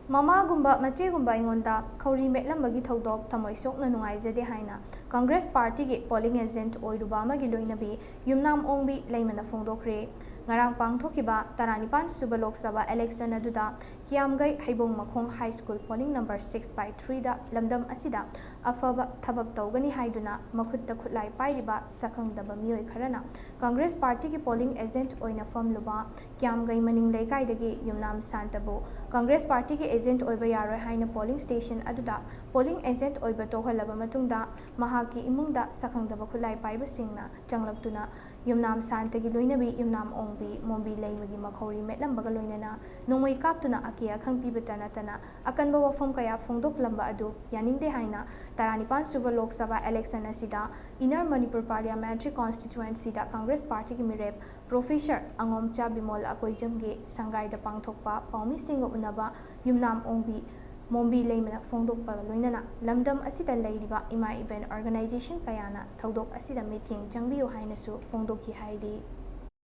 Mamagumba, Machegumba, Eingonda, Khouri, Metlamba, Thoudok, Thamoi, Sokna, Nungaijade, Haina, Congress Party polling agent Oidubama, Giloinabi, Yumnam Ongbi, Layman of Fondokre, Narang Pang Tokiba, Taranipan, Subalok Saba, election Aduda, Kiamgai, Haibong Makong High School, polling number 6/3, Lamdam Asida, Afaba Tabak Togani Haiduna, Makutta Kutlai Paiba, Sakang Dabamio Karana, Congress Party polling agent Oina Fom Luba, Kiamgai Maning Lekai degi, Yumnam Santabo, Congress Party agent oiba yaroi haina polling station aduda polling agent oiba tohalaba matungda mahaki imungda sakhangdaba khulai paiba singna changlaktuna yumnam santagi loinabi yumnam ongbi mombi leimagi makhauri metlambaga loinana nongmai kaptuna akia khangpiba tanatana akanba wafam kaya fongdok lamba adu yaningde haina taranipan suba lok sabha election asida inner manipur parliamentary constituency da congress party ki mirep professor angomcha bimol akoijamge sangai da pangthokpa paumi singa unaba yumnam ongbi mombi leimana fongdokpa loinana lamdam asida leiriba ima event organization kayana Thoudok asida meeting changbiyo hainasu fongdoki hairi